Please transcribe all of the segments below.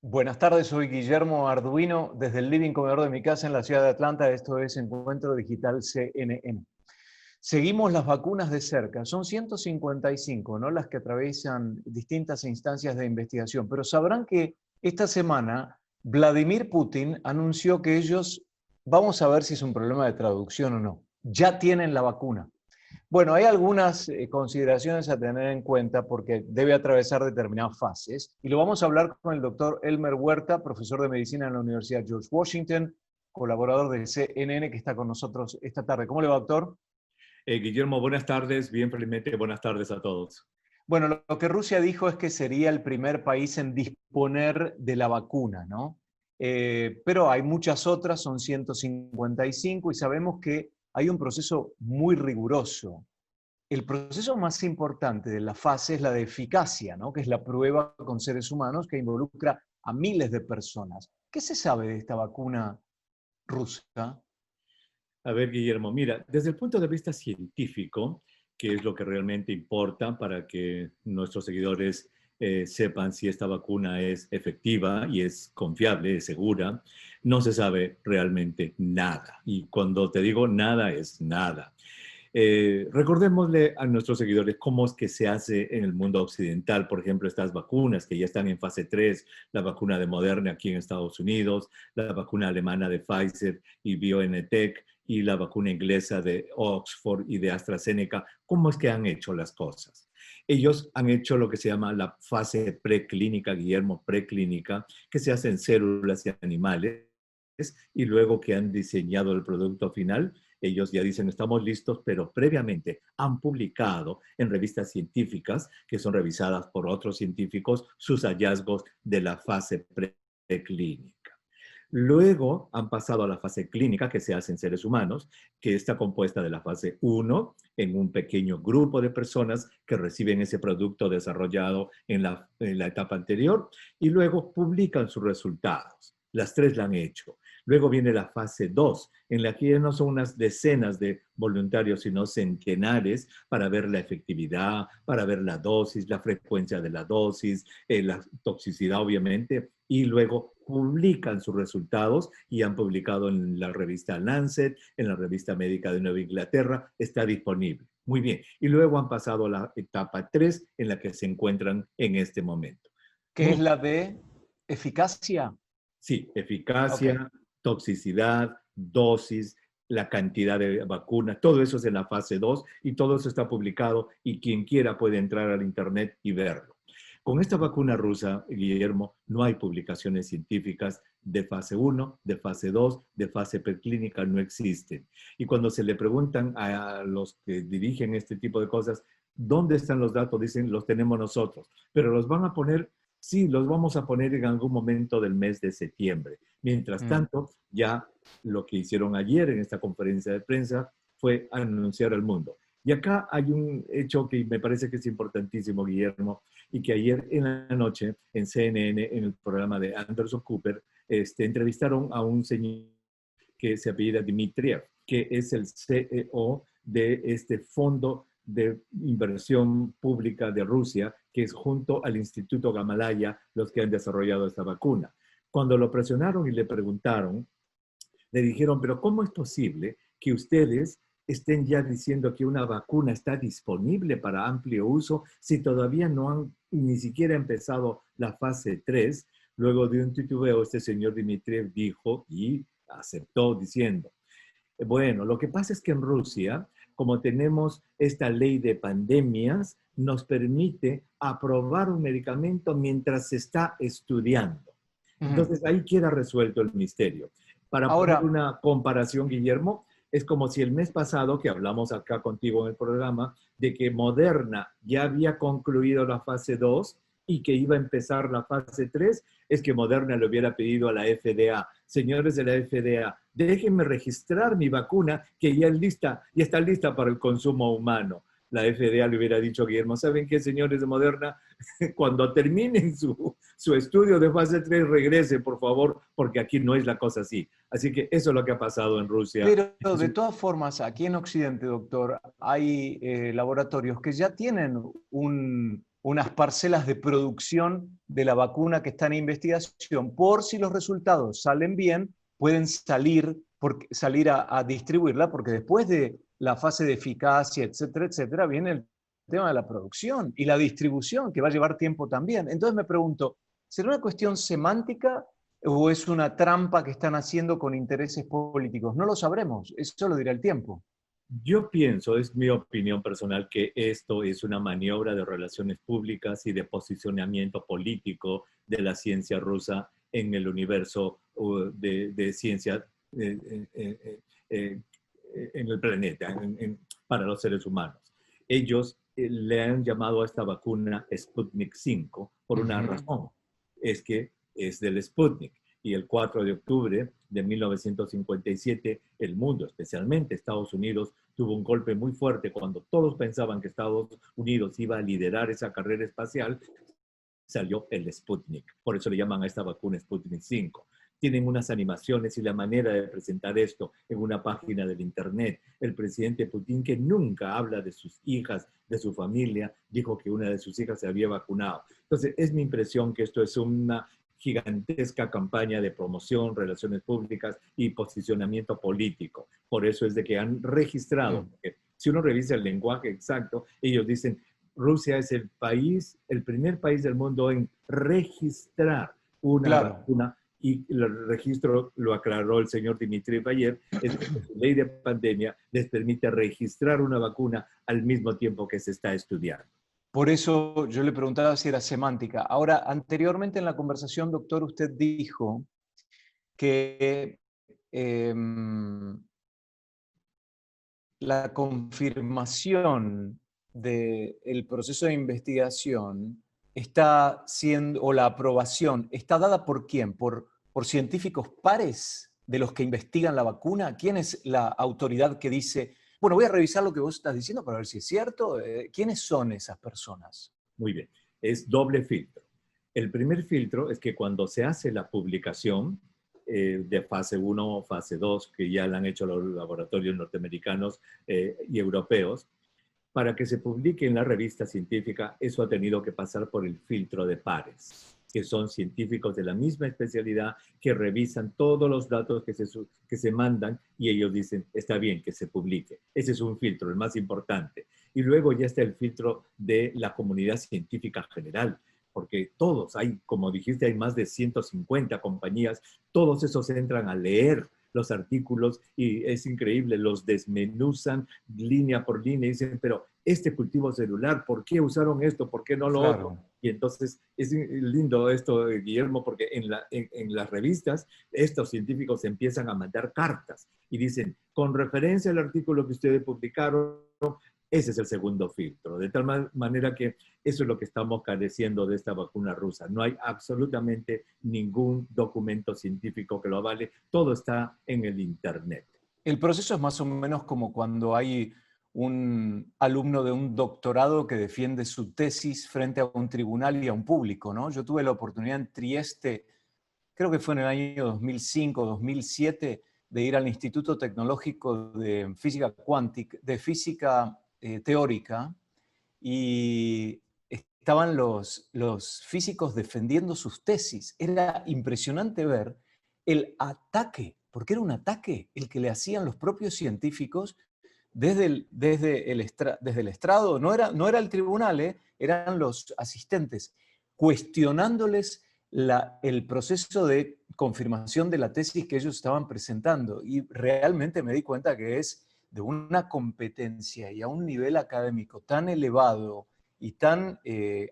Buenas tardes, soy Guillermo Arduino desde el living comedor de mi casa en la ciudad de Atlanta. Esto es Encuentro Digital CNN. Seguimos las vacunas de cerca. Son 155, ¿no?, las que atraviesan distintas instancias de investigación. Pero sabrán que esta semana Vladimir Putin anunció que ellos, vamos a ver si es un problema de traducción o no, ya tienen la vacuna. Bueno, hay algunas consideraciones a tener en cuenta porque debe atravesar determinadas fases y lo vamos a hablar con el doctor Elmer Huerta, profesor de medicina en la Universidad George Washington, colaborador de CNN que está con nosotros esta tarde. ¿Cómo le va, doctor? Guillermo, buenas tardes, bien felizmente buenas tardes a todos. Bueno, lo que Rusia dijo es que sería el primer país en disponer de la vacuna, ¿no? Pero hay muchas otras, son 155 y sabemos que hay un proceso muy riguroso. El proceso más importante de la fase es la de eficacia, ¿no?, que es la prueba con seres humanos que involucra a miles de personas. ¿Qué se sabe de esta vacuna rusa? A ver, Guillermo, mira, desde el punto de vista científico, que es lo que realmente importa para que nuestros seguidores sepan si esta vacuna es efectiva y es confiable, es segura, no se sabe realmente nada. Y cuando te digo nada, es nada. Recordémosle a nuestros seguidores cómo es que se hace en el mundo occidental, por ejemplo, estas vacunas que ya están en fase 3, la vacuna de Moderna aquí en Estados Unidos, la vacuna alemana de Pfizer y BioNTech y la vacuna inglesa de Oxford y de AstraZeneca. ¿Cómo es que han hecho las cosas? Ellos han hecho lo que se llama la fase preclínica, Guillermo, preclínica, que se hace en células y animales, y luego que han diseñado el producto final, ellos ya dicen estamos listos, pero previamente han publicado en revistas científicas que son revisadas por otros científicos sus hallazgos de la fase preclínica. Luego han pasado a la fase clínica que se hace en seres humanos, que está compuesta de la fase 1 en un pequeño grupo de personas que reciben ese producto desarrollado en la etapa anterior y luego publican sus resultados. Las tres la han hecho. Luego viene la fase 2, en la que ya no son unas decenas de voluntarios, sino centenares, para ver la efectividad, para ver la dosis, la frecuencia de la dosis, la toxicidad, obviamente, y luego publican sus resultados y han publicado en la revista Lancet, en la revista médica de Nueva Inglaterra, está disponible. Muy bien. Y luego han pasado a la etapa 3, en la que se encuentran en este momento. ¿Qué es la de eficacia? Sí, Ok. eficacia, toxicidad, dosis, la cantidad de vacunas, todo eso es en la fase 2 y todo eso está publicado y quien quiera puede entrar al internet y verlo. Con esta vacuna rusa, Guillermo, no hay publicaciones científicas de fase 1, de fase 2, de fase preclínica, no existen. Y cuando se le preguntan a los que dirigen este tipo de cosas, ¿dónde están los datos? Dicen, los tenemos nosotros, pero los van a poner. Sí, los vamos a poner en algún momento del mes de septiembre. Mientras tanto, ya lo que hicieron ayer en esta conferencia de prensa fue anunciar al mundo. Y acá hay un hecho que me parece que es importantísimo, Guillermo, y que ayer en la noche en CNN, en el programa de Anderson Cooper, entrevistaron a un señor que se apellida Dmitriev, que es el CEO de este fondo de inversión pública de Rusia, que es junto al Instituto Gamalaya los que han desarrollado esta vacuna. Cuando lo presionaron y le preguntaron, le dijeron, pero ¿cómo es posible que ustedes estén ya diciendo que una vacuna está disponible para amplio uso si todavía no han ni siquiera empezado la fase 3? Luego de un titubeo, este señor Dmitriev dijo y aceptó diciendo, bueno, lo que pasa es que en Rusia, como tenemos esta ley de pandemias, nos permite aprobar un medicamento mientras se está estudiando. Entonces ahí queda resuelto el misterio. Para poner Ahora, una comparación, Guillermo, es como si el mes pasado, que hablamos acá contigo en el programa, de que Moderna ya había concluido la fase 2 y que iba a empezar la fase 3, es que Moderna le hubiera pedido a la FDA, señores de la FDA, déjenme registrar mi vacuna que ya está lista para el consumo humano. La FDA le hubiera dicho a Guillermo, ¿saben qué, señores de Moderna? Cuando terminen su estudio de fase 3, regrese, por favor, porque aquí no es la cosa así. Así que eso es lo que ha pasado en Rusia. pero de todas formas, aquí en Occidente, doctor, hay laboratorios que ya tienen unas parcelas de producción de la vacuna que está en investigación, por si los resultados salen bien, pueden salir a distribuirla, porque después de la fase de eficacia, etcétera, etcétera, viene el tema de la producción y la distribución, que va a llevar tiempo también. Entonces me pregunto, ¿será una cuestión semántica o es una trampa que están haciendo con intereses políticos? No lo sabremos, eso lo dirá el tiempo. Yo pienso, es mi opinión personal, que esto es una maniobra de relaciones públicas y de posicionamiento político de la ciencia rusa en el universo de ciencia eh, en el planeta, para los seres humanos. Ellos le han llamado a esta vacuna Sputnik 5 por una razón, es que es del Sputnik. Y el 4 de octubre de 1957, el mundo, especialmente Estados Unidos, tuvo un golpe muy fuerte cuando todos pensaban que Estados Unidos iba a liderar esa carrera espacial. Salió el Sputnik. Por eso le llaman a esta vacuna Sputnik 5. Tienen unas animaciones y la manera de presentar esto en una página del internet. El presidente Putin, que nunca habla de sus hijas, de su familia, dijo que una de sus hijas se había vacunado. Entonces, es mi impresión que esto es una gigantesca campaña de promoción, relaciones públicas y posicionamiento político. Por eso es de que han registrado, porque si uno revisa el lenguaje exacto, ellos dicen, Rusia es el país, el primer país del mundo en registrar una vacuna, y el registro, lo aclaró el señor Dmitriev ayer, es que su ley de pandemia les permite registrar una vacuna al mismo tiempo que se está estudiando. Por eso yo le preguntaba si era semántica. Ahora, anteriormente en la conversación, doctor, usted dijo que la confirmación del proceso de investigación está siendo, o la aprobación, ¿está dada por quién? ¿Por científicos pares de los que investigan la vacuna? ¿Quién es la autoridad que dice, bueno, voy a revisar lo que vos estás diciendo para ver si es cierto? ¿Quiénes son esas personas? Muy bien, es doble filtro. El primer filtro es que cuando se hace la publicación de fase 1 o fase 2, que ya la han hecho los laboratorios norteamericanos y europeos, para que se publique en la revista científica, eso ha tenido que pasar por el filtro de pares, que son científicos de la misma especialidad que revisan todos los datos que se mandan y ellos dicen, está bien que se publique. Ese es un filtro, el más importante. Y luego ya está el filtro de la comunidad científica general, porque todos, hay, como dijiste, hay más de 150 compañías, todos esos entran a leer los artículos y es increíble, los desmenuzan línea por línea y dicen, pero este cultivo celular, ¿por qué usaron esto? ¿Por qué no lo otro? Y entonces es lindo esto, Guillermo, porque en las revistas estos científicos empiezan a mandar cartas y dicen, con referencia al artículo que ustedes publicaron, ese es el segundo filtro. De tal manera que eso es lo que estamos careciendo de esta vacuna rusa. No hay absolutamente ningún documento científico que lo avale. Todo está en el Internet. El proceso es más o menos como cuando hay un alumno de un doctorado que defiende su tesis frente a un tribunal y a un público, ¿no? Yo tuve la oportunidad en Trieste, creo que fue en el año 2005, 2007, de ir al Instituto Tecnológico de Física Cuántica, de Física Teórica, y estaban los físicos defendiendo sus tesis. Era impresionante ver el ataque, porque era un ataque el que le hacían los propios científicos desde el estrado, no era el tribunal, eran los asistentes, cuestionándoles el proceso de confirmación de la tesis que ellos estaban presentando. Y realmente me di cuenta que es de una competencia y a un nivel académico tan elevado y tan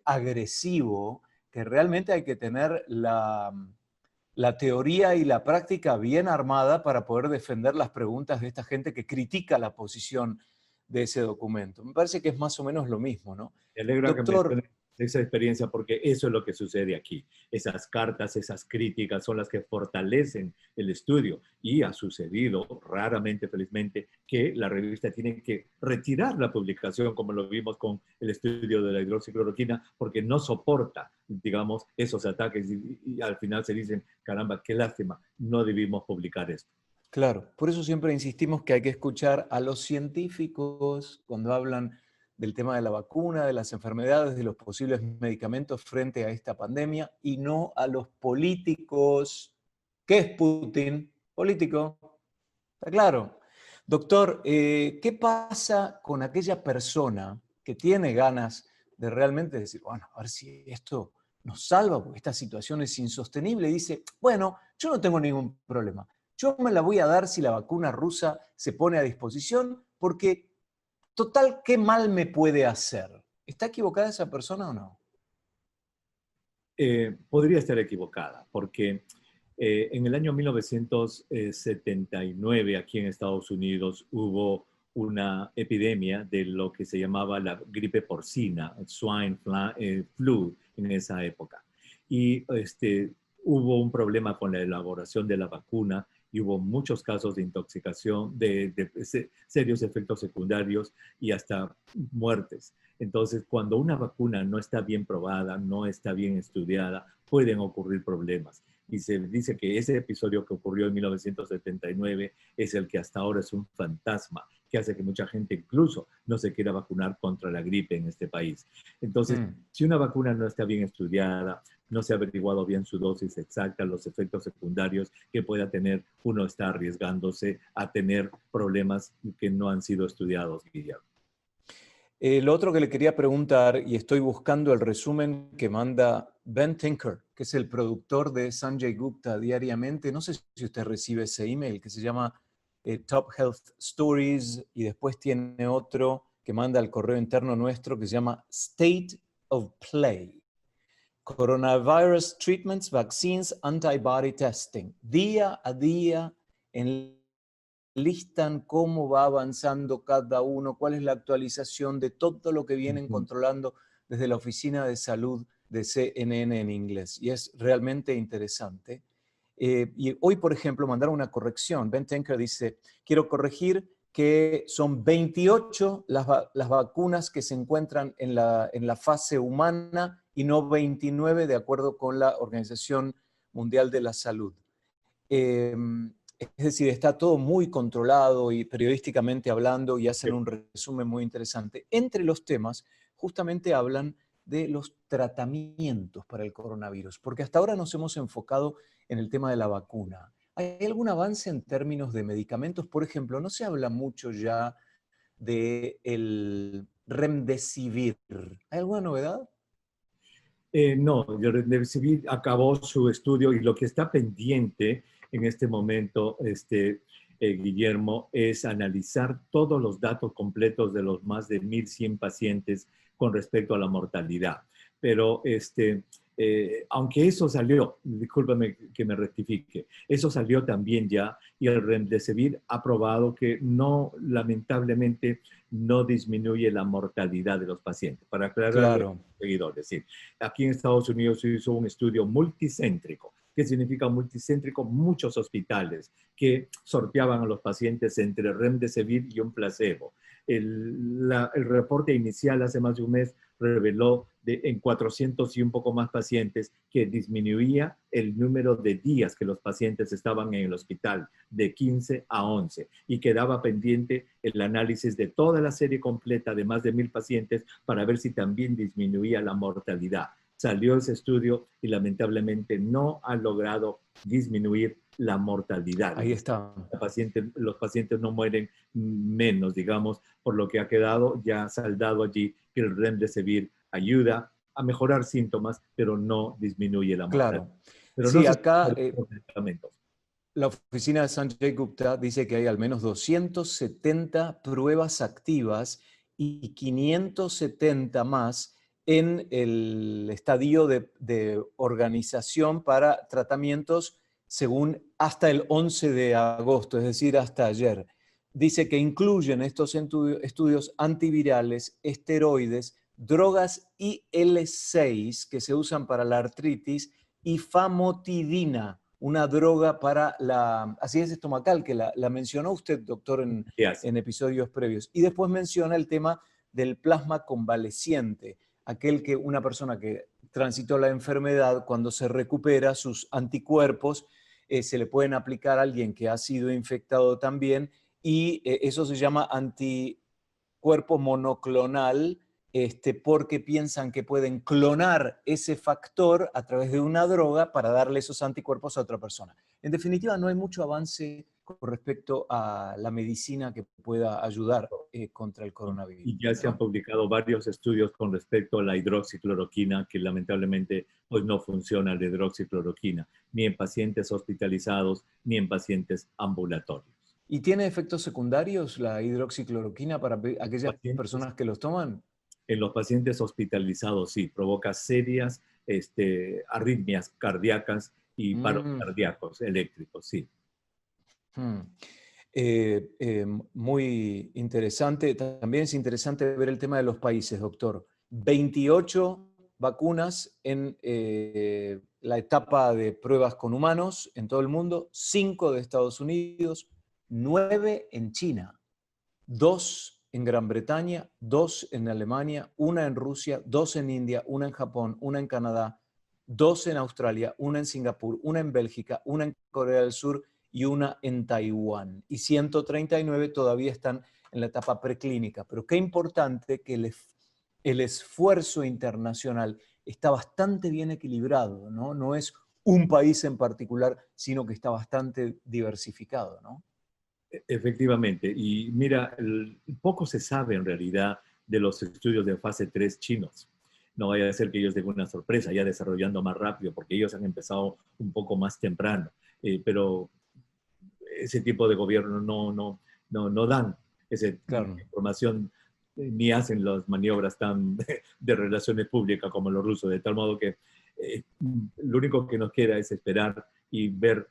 agresivo que realmente hay que tener la teoría y la práctica bien armada para poder defender las preguntas de esta gente que critica la posición de ese documento. Me parece que es más o menos lo mismo, ¿no? Me alegra que Doctor, menciones esa experiencia porque eso es lo que sucede aquí. Esas cartas, esas críticas son las que fortalecen el estudio y ha sucedido raramente, felizmente, que la revista tiene que retirar la publicación, como lo vimos con el estudio de la hidroxicloroquina, porque no soporta, digamos, esos ataques y al final se dicen, caramba, qué lástima, no debimos publicar esto. claro, por eso siempre insistimos que hay que escuchar a los científicos cuando hablan del tema de la vacuna, de las enfermedades, de los posibles medicamentos frente a esta pandemia y no a los políticos. ¿Qué es Putin? Político. Está claro. Doctor, ¿qué pasa con aquella persona que tiene ganas de realmente decir, bueno, a ver si esto nos salva, porque esta situación es insostenible? Y dice, bueno, yo no tengo ningún problema. Yo me la voy a dar si la vacuna rusa se pone a disposición, porque total, ¿qué mal me puede hacer? ¿Está equivocada esa persona o no? Podría estar equivocada, porque en el año 1979 aquí en Estados Unidos hubo una epidemia de lo que se llamaba la gripe porcina, flu en esa época. Y hubo un problema con la elaboración de la vacuna y hubo muchos casos de intoxicación, de serios efectos secundarios y hasta muertes. Entonces, cuando una vacuna no está bien probada, no está bien estudiada, pueden ocurrir problemas. Y se dice que ese episodio que ocurrió en 1979 es el que hasta ahora es un fantasma, que hace que mucha gente incluso no se quiera vacunar contra la gripe en este país. Entonces, si una vacuna no está bien estudiada, no se ha averiguado bien su dosis exacta, los efectos secundarios que pueda tener, uno está arriesgándose a tener problemas que no han sido estudiados, Guillermo. Lo otro que le quería preguntar, y estoy buscando el resumen que manda Ben Tinker, que es el productor de Sanjay Gupta diariamente. No sé si usted recibe ese email que se llama Top Health Stories, y después tiene otro que manda al correo interno nuestro que se llama State of Play. Coronavirus Treatments, Vaccines, Antibody Testing. Día a día listan cómo va avanzando cada uno, cuál es la actualización de todo lo que vienen controlando desde la Oficina de Salud de CNN en inglés. Y es realmente interesante. Y hoy, por ejemplo, mandaron una corrección. Ben Tinker dice, quiero corregir que son 28 las vacunas que se encuentran en la fase humana y no 29 de acuerdo con la Organización Mundial de la Salud. Es decir, está todo muy controlado y periodísticamente hablando, y hacen un resumen muy interesante. Entre los temas, justamente hablan de los tratamientos para el coronavirus, porque hasta ahora nos hemos enfocado en el tema de la vacuna. ¿Hay algún avance en términos de medicamentos? Por ejemplo, no se habla mucho ya del Remdesivir. ¿Hay alguna novedad? No, Remdesivir acabó su estudio y lo que está pendiente en este momento, Guillermo, es analizar todos los datos completos de los más de 1,100 pacientes con respecto a la mortalidad. Pero aunque eso salió, discúlpame que me rectifique, eso salió también ya, y el Remdesivir ha probado que no, lamentablemente, no disminuye la mortalidad de los pacientes. Para aclararle a los seguidores, sí. Aquí en Estados Unidos se hizo un estudio multicéntrico. ¿Qué significa multicéntrico? Muchos hospitales que sorteaban a los pacientes entre Remdesivir y un placebo. El reporte inicial hace más de un mes reveló en 400 y un poco más pacientes que disminuía el número de días que los pacientes estaban en el hospital de 15 a 11 y quedaba pendiente el análisis de toda la serie completa de más de 1,000 pacientes para ver si también disminuía la mortalidad. Salió ese estudio y lamentablemente no ha logrado disminuir la mortalidad. Ahí está. Los pacientes no mueren menos, digamos, por lo que ha quedado ya saldado allí que el Remdesivir ayuda a mejorar síntomas, pero no disminuye la mortalidad. Claro. Pero sí, no acá la oficina de Sanjay Gupta dice que hay al menos 270 pruebas activas y 570 más en el estadio de organización para tratamientos según hasta el 11 de agosto, es decir, hasta ayer. Dice que incluyen estos estudios antivirales, esteroides, drogas IL-6 que se usan para la artritis y famotidina, una droga para la acidez estomacal, que la mencionó usted, doctor, en episodios previos. Y después menciona el tema del plasma convaleciente, aquel que una persona que transitó la enfermedad, cuando se recupera sus anticuerpos, se le pueden aplicar a alguien que ha sido infectado también, y eso se llama cuerpo monoclonal, porque piensan que pueden clonar ese factor a través de una droga para darle esos anticuerpos a otra persona. En definitiva, no hay mucho avance con respecto a la medicina que pueda ayudar contra el coronavirus, Y ya se han ¿no? publicado varios estudios con respecto a la hidroxicloroquina, que lamentablemente pues no funciona la hidroxicloroquina, ni en pacientes hospitalizados, ni en pacientes ambulatorios. ¿Y tiene efectos secundarios la hidroxicloroquina para aquellas Pacientes, personas que los toman? en los pacientes hospitalizados sí, provoca serias arritmias cardíacas y paros Mm, cardíacos eléctricos, sí. mm. Muy interesante. También es interesante ver el tema de los países, doctor. 28 vacunas en la etapa de pruebas con humanos en todo el mundo, 5 de Estados Unidos, 9 en China, 2 en Gran Bretaña, 2 en Alemania, 1 en Rusia, 2 en India, 1 en Japón, 1 en Canadá, 2 en Australia, 1 en Singapur, 1 en Bélgica, 1 en Corea del Sur y 1 en Taiwán. Y 139 todavía están en la etapa preclínica. Pero qué importante que el esfuerzo internacional está bastante bien equilibrado, ¿no? No es un país en particular, sino que está bastante diversificado, ¿no? Efectivamente. Y mira, poco se sabe en realidad de los estudios de fase 3 chinos. No vaya a ser que ellos den una sorpresa, ya desarrollando más rápido, porque ellos han empezado un poco más temprano. Pero ese tipo de gobierno no dan esa Claro. información ni hacen las maniobras tan de relaciones públicas como los rusos, de tal modo que lo único que nos queda es esperar y ver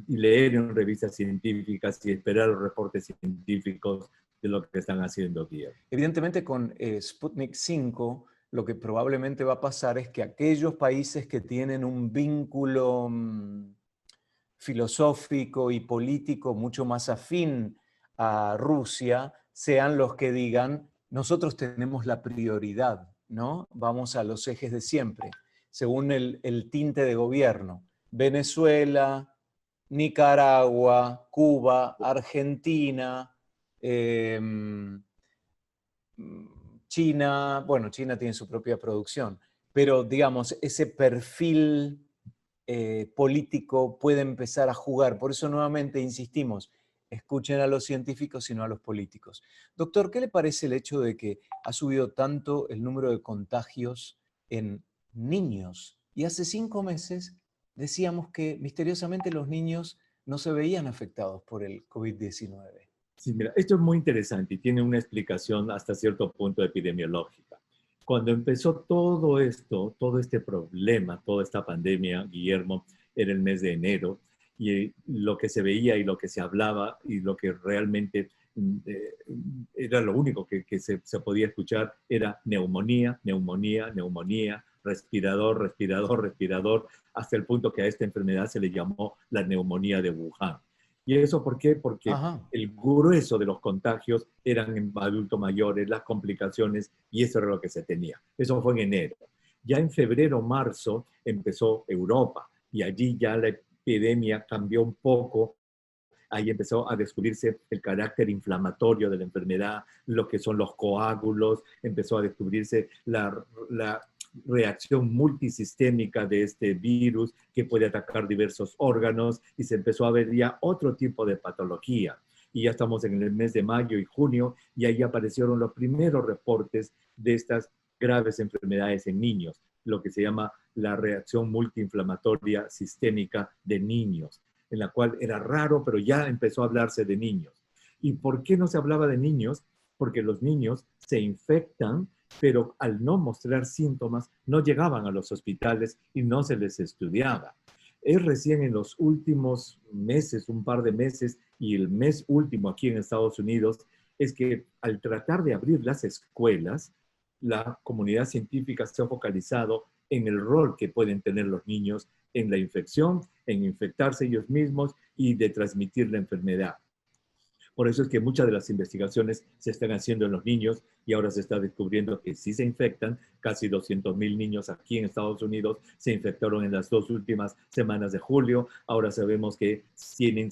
y leer en revistas científicas y esperar los reportes científicos de lo que están haciendo aquí. Evidentemente con Sputnik 5 lo que probablemente va a pasar es que aquellos países que tienen un vínculo filosófico y político mucho más afín a Rusia sean los que digan, nosotros tenemos la prioridad, ¿no? Vamos a los ejes de siempre, según el tinte de gobierno. Venezuela, Nicaragua, Cuba, Argentina, China, bueno, China tiene su propia producción, pero digamos, ese perfil político puede empezar a jugar. Por eso nuevamente insistimos, escuchen a los científicos y no a los políticos. Doctor, ¿qué le parece el hecho de que ha subido tanto el número de contagios en niños? Y hace 5 meses decíamos que misteriosamente los niños no se veían afectados por el COVID-19. Sí, mira, esto es muy interesante y tiene una explicación hasta cierto punto epidemiológica. Cuando empezó todo esto, todo este problema, toda esta pandemia, Guillermo, era el mes de enero, y lo que se veía y lo que se hablaba y lo que realmente era lo único que se podía escuchar era neumonía, neumonía, neumonía, respirador, respirador, respirador, hasta el punto que a esta enfermedad se le llamó la neumonía de Wuhan. ¿Y eso por qué? Porque Ajá. el grueso de los contagios eran en adultos mayores, las complicaciones, y eso era lo que se tenía. Eso fue en enero. Ya en febrero, marzo, empezó Europa, y allí ya la epidemia cambió un poco. Ahí empezó a descubrirse el carácter inflamatorio de la enfermedad, lo que son los coágulos, empezó a descubrirse la reacción multisistémica de este virus que puede atacar diversos órganos, y se empezó a ver ya otro tipo de patología. Y ya estamos en el mes de mayo y junio, y ahí aparecieron los primeros reportes de estas graves enfermedades en niños, lo que se llama la reacción multiinflamatoria sistémica de niños, en la cual era raro, pero ya empezó a hablarse de niños. ¿Y por qué no se hablaba de niños? Porque los niños se infectan, pero al no mostrar síntomas, no llegaban a los hospitales y no se les estudiaba. Es recién en los últimos meses, un par de meses, y el mes último aquí en Estados Unidos, es que al tratar de abrir las escuelas, la comunidad científica se ha focalizado en el rol que pueden tener los niños en la infección, en infectarse ellos mismos y de transmitir la enfermedad. Por eso es que muchas de las investigaciones se están haciendo en los niños y ahora se está descubriendo que sí se infectan. Casi 200,000 niños aquí en Estados Unidos se infectaron en las 2 últimas semanas de julio. Ahora sabemos que tienen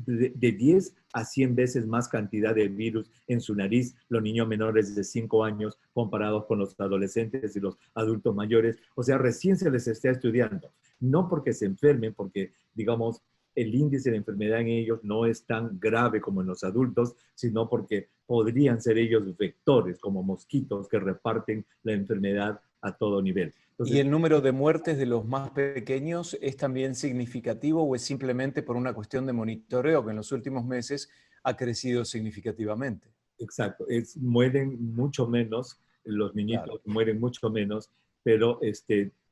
de 10 a 100 veces más cantidad de virus en su nariz los niños menores de 5 años comparados con los adolescentes y los adultos mayores. O sea, recién se les está estudiando. No porque se enfermen, porque, digamos, el índice de enfermedad en ellos no es tan grave como en los adultos, sino porque podrían ser ellos vectores, como mosquitos que reparten la enfermedad a todo nivel. ¿Y Entonces, el número de muertes de los más pequeños es también significativo o es simplemente por una cuestión de monitoreo que en los últimos meses ha crecido significativamente? exacto, mueren mucho menos, los Claro. niñitos mueren mucho menos, pero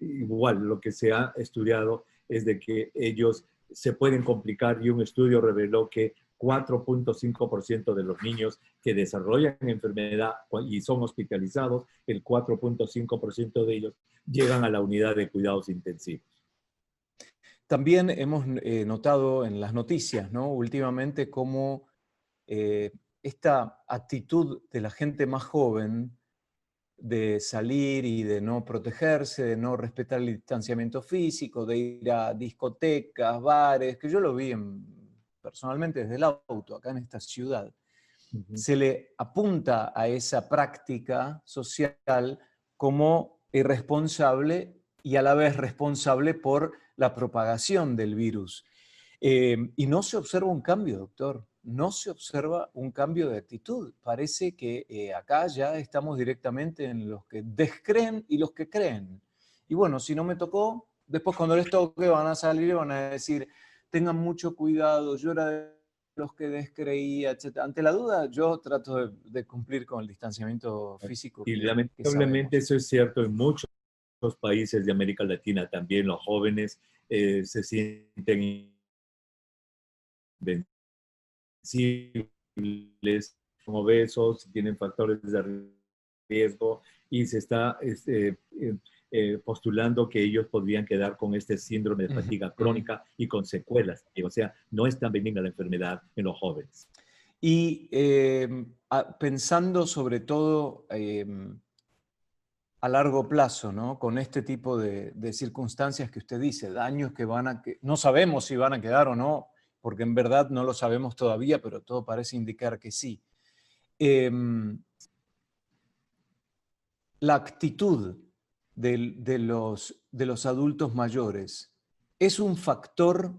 igual lo que se ha estudiado es de que ellos se pueden complicar y un estudio reveló que 4.5% de los niños que desarrollan enfermedad y son hospitalizados, el 4.5% de ellos llegan a la unidad de cuidados intensivos. También hemos notado en las noticias, ¿no? Últimamente cómo eh, esta actitud de la gente más joven de salir y de no protegerse, de no respetar el distanciamiento físico, de ir a discotecas, bares, que yo lo vi personalmente desde el auto, acá en esta ciudad, Ujú. se le apunta a esa práctica social como irresponsable y a la vez responsable por la propagación del virus. Y no se observa un cambio, doctor, no se observa un cambio de actitud. Parece que acá ya estamos directamente en los que descreen y los que creen. Y bueno, si no me tocó, después cuando les toque van a salir y van a decir, tengan mucho cuidado, yo era de los que descreía, etc. Ante la duda, yo trato de cumplir con el distanciamiento físico Y que lamentablemente sabemos. eso es cierto en muchos países de América Latina. También los jóvenes se sienten invencibles, son obesos, tienen factores de riesgo y se está postulando que ellos podrían quedar con este síndrome de Ujú, fatiga ujú. crónica y con secuelas. O sea, no es tan benigna la enfermedad en los jóvenes. Y pensando sobre todo a largo plazo, ¿no? Con este tipo de circunstancias que usted dice, daños que no sabemos si van a quedar o no, porque en verdad no lo sabemos todavía, pero todo parece indicar que sí. Em, la actitud de los adultos mayores es un factor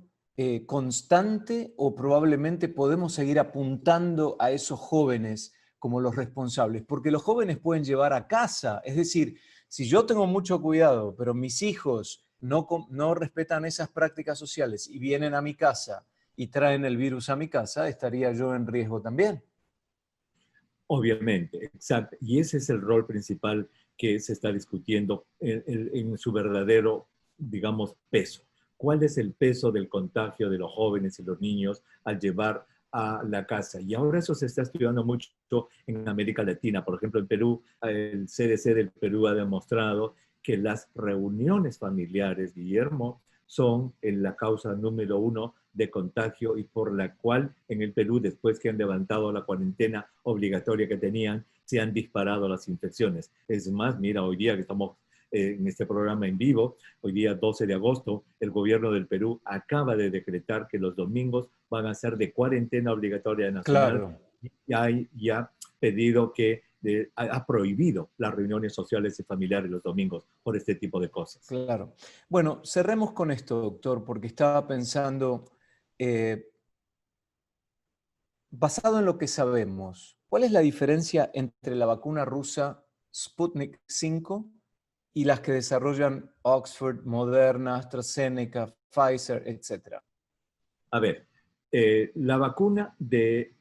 constante o probablemente podemos seguir apuntando a esos jóvenes como los responsables, porque los jóvenes pueden llevar a casa, es decir, si yo tengo mucho cuidado, pero mis hijos no respetan esas prácticas sociales y vienen a mi casa y traen el virus a mi casa, estaría yo en riesgo también. Obviamente, exacto. Y ese es el rol principal que se está discutiendo en su verdadero, digamos, peso. ¿Cuál es el peso del contagio de los jóvenes y los niños al llevar a la casa? Y ahora eso se está estudiando mucho en América Latina. Por ejemplo, en Perú, el CDC del Perú ha demostrado que las reuniones familiares, Guillermo, son la causa número uno de contagio y por la cual en el Perú, después que han levantado la cuarentena obligatoria que tenían, se han disparado las infecciones. Es más, mira, hoy día que estamos en este programa en vivo, hoy día 12 de agosto, el gobierno del Perú acaba de decretar que los domingos van a ser de cuarentena obligatoria nacional Claro. y ha pedido que ha prohibido las reuniones sociales y familiares los domingos por este tipo de cosas. Claro. Bueno, cerremos con esto, doctor, porque estaba pensando, eh, basado en lo que sabemos, ¿cuál es la diferencia entre la vacuna rusa Sputnik 5 y las que desarrollan Oxford, Moderna, AstraZeneca, Pfizer, etcétera? A ver, la vacuna de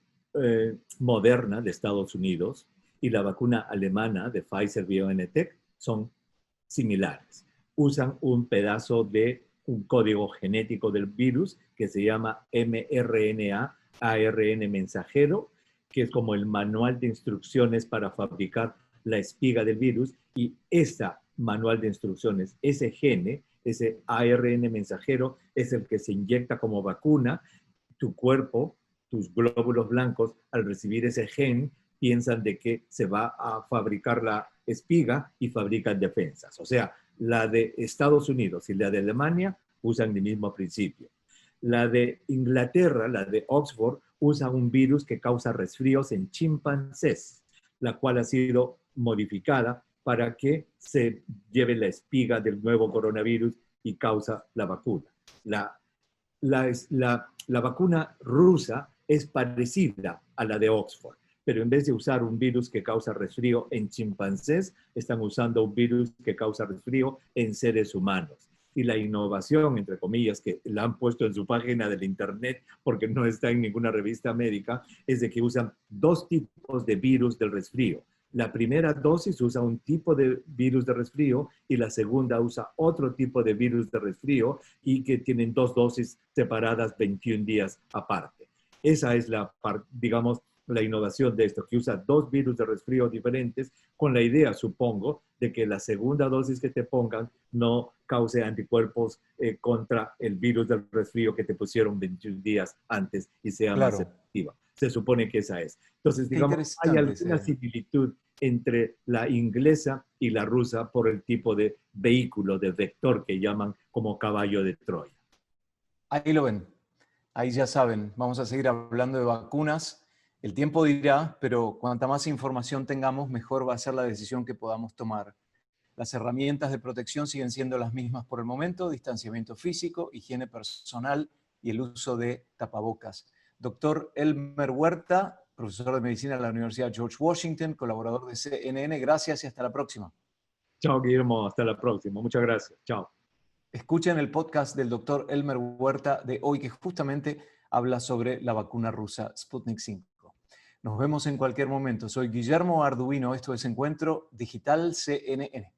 Moderna de Estados Unidos y la vacuna alemana de Pfizer BioNTech son similares. Usan un pedazo de un código genético del virus que se llama mRNA, ARN mensajero, que es como el manual de instrucciones para fabricar la espiga del virus, y ese manual de instrucciones, ese gene, ese ARN mensajero, es el que se inyecta como vacuna. Tu cuerpo tus glóbulos blancos, al recibir ese gen, piensan de que se va a fabricar la espiga y fabrican defensas. O sea, la de Estados Unidos y la de Alemania usan el mismo principio. La de Inglaterra, la de Oxford, usa un virus que causa resfríos en chimpancés, la cual ha sido modificada para que se lleve la espiga del nuevo coronavirus y causa la vacuna. La vacuna rusa es parecida a la de Oxford, pero en vez de usar un virus que causa resfrío en chimpancés, están usando un virus que causa resfrío en seres humanos. Y la innovación, entre comillas, que la han puesto en su página del internet porque no está en ninguna revista médica, es de que usan dos tipos de virus del resfrío. La primera dosis usa un tipo de virus de resfrío y la segunda usa otro tipo de virus de resfrío y que tienen dos dosis separadas 21 días aparte. Esa es digamos, la innovación de esto, que usa dos virus de resfrío diferentes con la idea, supongo, de que la segunda dosis que te pongan no cause anticuerpos contra el virus del resfrío que te pusieron 21 días antes y sea más efectiva. Se supone que esa es. Entonces, digamos, hay alguna similitud entre la inglesa y la rusa por el tipo de vehículo, de vector que llaman como caballo de Troya. Ahí lo ven. Ahí ya saben, vamos a seguir hablando de vacunas. El tiempo dirá, pero cuanta más información tengamos, mejor va a ser la decisión que podamos tomar. Las herramientas de protección siguen siendo las mismas por el momento: distanciamiento físico, higiene personal y el uso de tapabocas. Doctor Elmer Huerta, profesor de medicina de la Universidad George Washington, colaborador de CNN, gracias y hasta la próxima. Chao, Guillermo, hasta la próxima. Muchas gracias. Chao. Escuchen el podcast del doctor Elmer Huerta de hoy, que justamente habla sobre la vacuna rusa Sputnik 5. Nos vemos en cualquier momento. Soy Guillermo Arduino. Esto es Encuentro Digital CNN.